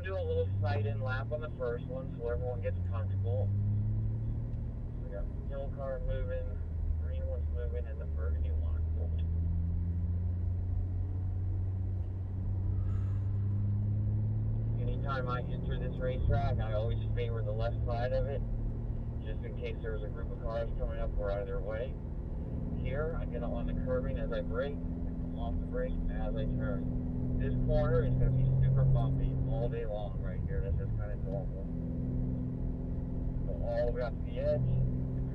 we'll do a little sight-in lap on the first one so everyone gets comfortable. We got the yellow car moving, green one's moving, and the burgundy one. Anytime I enter this racetrack, I always favor the left side of it, just in case there's a group of cars coming up or either way. Here, I get on the curbing as I brake, come off the brake as I turn. This corner is going to be super bumpy all day long right here. That's just kind of normal. So all the way up to the edge,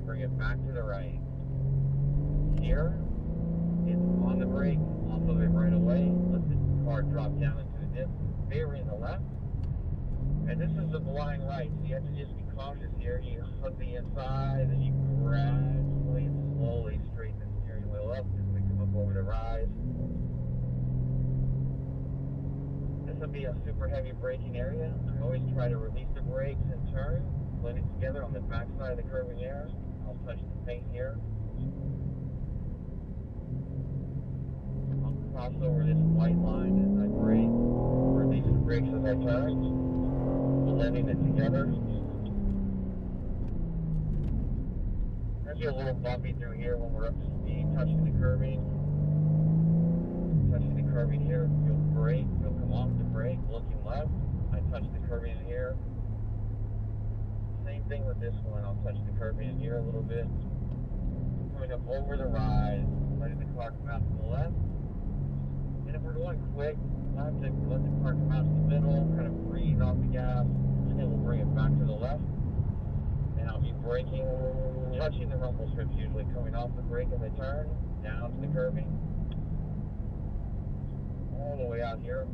bring it back to the right. Here, it's on the brake, off of it right away. Let the car drop down into the dip, favoring the left. And this is the blind right, so you have to just be cautious here. You hug the inside, and you gradually and slowly straighten the steering wheel up as we come up over the rise. This will be a super heavy braking area. I always try to release the brakes and turn, blend it together on the back side of the curving air. I'll touch the paint here. I'll cross over this white line as I brake, release the brakes as I turn. Blending it together. There's a little bumpy through here when we're up to speed, touching the curbing. Touching the curbing here, you'll brake, you'll come off the brake, looking left. I touch the curbing in here. Same thing with this one, I'll touch the curbing in here a little bit. Coming up over the rise, letting the car come out to the left. And if we're going quick, I have to let the car come out to the middle, kind of breathe off the gas, and then we'll bring it back to the left. And I'll be braking, touching the rumble strips usually, coming off the brake as I turn, down to the curbing. All the way out here.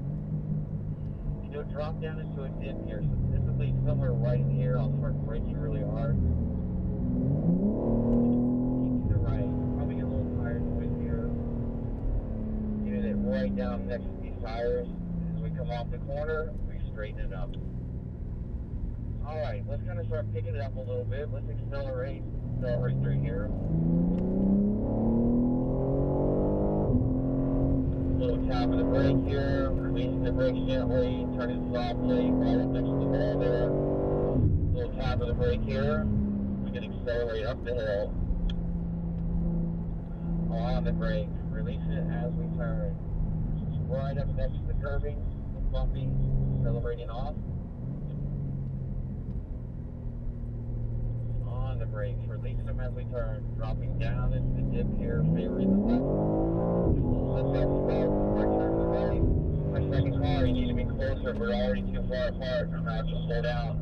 You'll drop down into a dip here, so typically somewhere right in here, I'll start braking really hard. Keep to the right, probably get a little tire noise here. Getting it right down next to these tires. As we come off the corner, we straighten it up. Alright, let's kind of start picking it up a little bit. Let's accelerate through here. Little tap of the brake here, releasing the brake gently, turn it softly, right up next to the wall there. Little tap of the brake here, we can accelerate up the hill. On the brake, release it as we turn. Right up next to the curbing, bumpy, accelerating off. On the brakes, releasing them as we turn, dropping down into the dip here, favoring the left. Let's have slow before I turn to the right. My second car, you need to be closer, we're already too far apart. I'm going to have to slow down.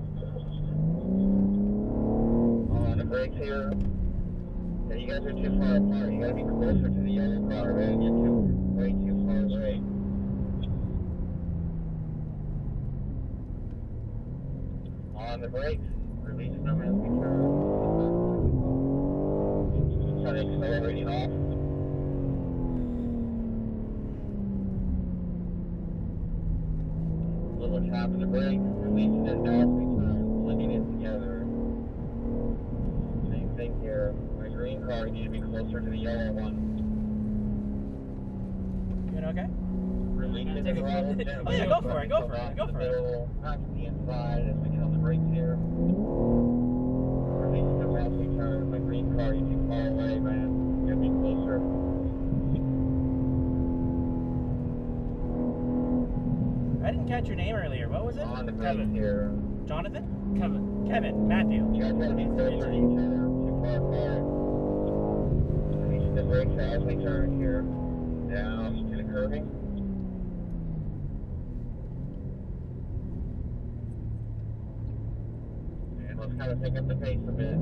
On the brakes here. Yeah, you guys are too far apart. You got to be closer to the yellow car, right? You're way too far away. On the brakes, releasing them as we turn. Kind of accelerating off. Little tap of the brake, releasing it as we turn, blending it together. Same thing here. My green car, you need to be closer to the yellow one. You doing okay? Releasing the throttle gently. Oh yeah, go for it, go for it, go for it. Back to the inside as we get on the brakes here. Releasing them as we turn. My green car, you're too far away, man. You gotta be closer. I didn't catch your name earlier. What was it? On the brakes here. Jonathan? Kevin. Matthew. You guys gotta be closer to each other. Too far apart. Releasing the brakes as we turn here. Down to the curbing. And let's kind of pick up the pace a bit.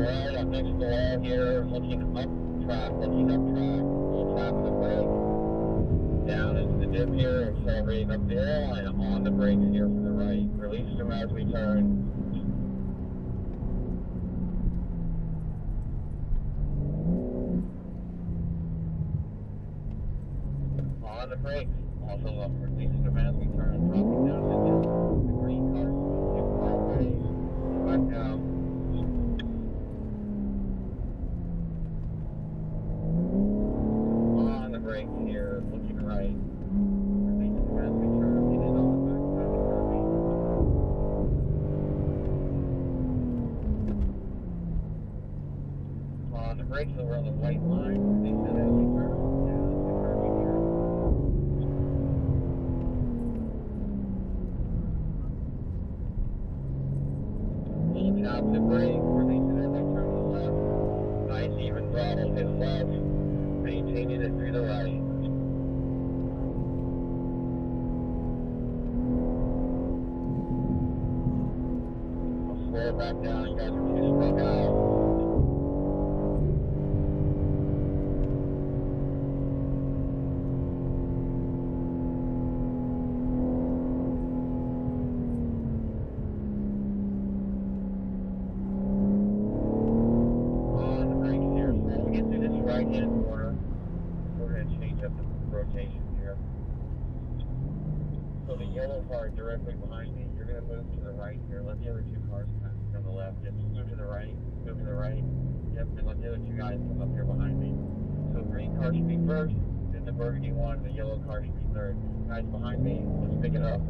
Right up next to the wall here, looking up track. Little tap of the brake. Down into the dip here, accelerating up the hill, and on the brakes here from the right. Release them as we turn. On the brakes, also releasing them as we turn, dropping down the dip. The green car is too far away. Back down. On the brakes here, looking the brakes so we're on the white line. They said as we turn down the curving here. Full tap the brake, release it as I turn to the left. Nice even throttle, hit left, maintaining it through the right. I'll slow it back down, you guys are too sprung out. Right-hand corner. We're going to change up the rotation here. So the yellow car directly behind me, you're going to move to the right here. Let the other two cars pass on the left. Just move to the right. Move to the right. Yep, and let the other two guys come up here behind me. So green car should be first, then the burgundy one, the yellow car should be third. Guys behind me, let's pick it up.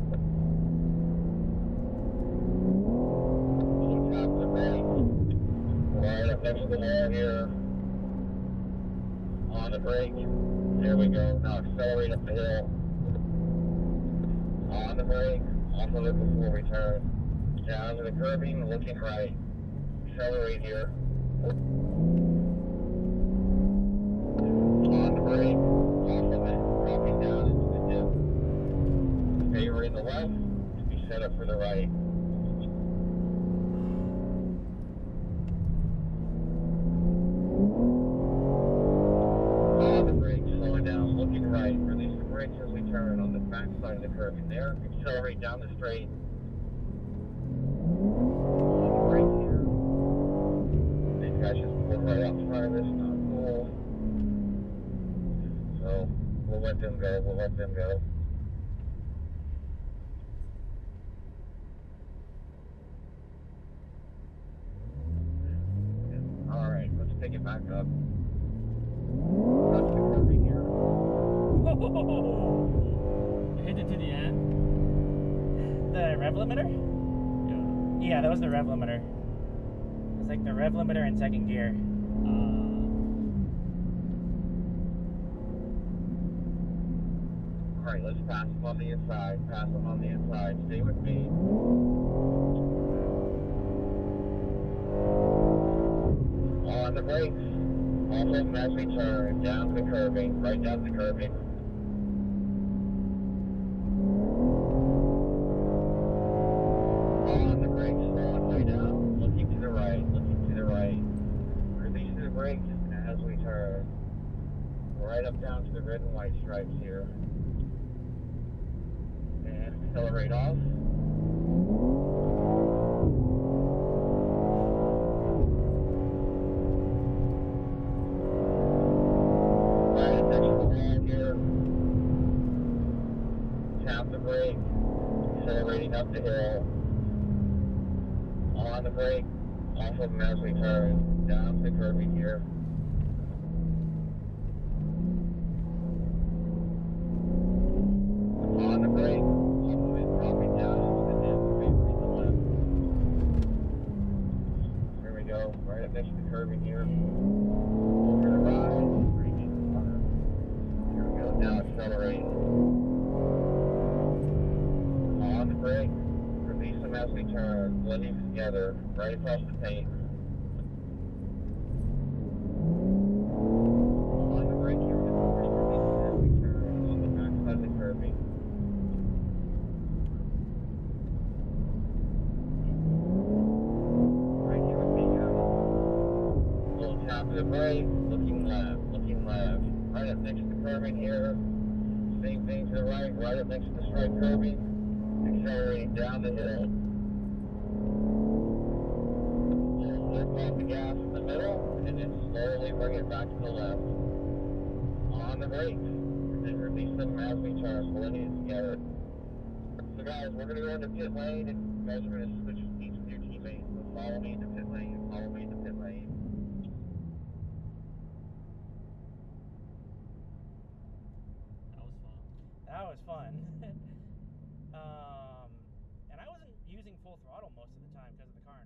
So tap the brake. Right up next to the wall here. On the brake. There we go. Now accelerate up the hill. On the brake. Off of it before we turn. Down to the curbing, looking right. Accelerate here. On the brake. Off of it. Dropping down into the dip. Favoring the left to be set up for the right. On the brake, slowing down, looking right. Release the brakes as we turn on the back side of the curve. And there, accelerate down the straight. On the brake here. These guys just pulled right out front of us, not cool. So, we'll let them go, we'll let them go. Alright, let's pick it back up. That's the curving here. You hit it to the end? The rev limiter? Yeah, that was the rev limiter. It was like the rev limiter in second gear. Alright, let's pass them on the inside. Pass them on the inside. Stay with me. On the brakes. Off of them as we turn. Down to the curbing. Right down to the curbing. On the brakes. Slowing way down. Looking to the right. Looking to the right. Release the brakes as we turn. Right up down to the red and white stripes here. And accelerate off. Right next to the wall here. Tap the brake. Accelerating up the hill. On the brake. Off of them as we turn. Down to the curbing here. On the brake. Dropping down into the dip, favoring the left. Here we go, right up next to the curbing here. Over the rise, reaching the corner. Here we go, now accelerate. On the brake, release them as we turn, blending together, right across the paint. On the brake here, release them as we turn, on the back side of the curbing. Tap the brake, looking left, right up next to the curbing here, same thing to the right, right up next to the straight curbing, accelerating down the hill, lift off the gas in the middle, and then slowly bring it back to the left, on the brakes, and then release them as we turn, blending it together. So guys, we're going to go into pit lane, and you guys are going to switch seats with your teammates, so follow me into pit lane, follow me into pit lane. That was fun. And I wasn't using full throttle most of the time because of the car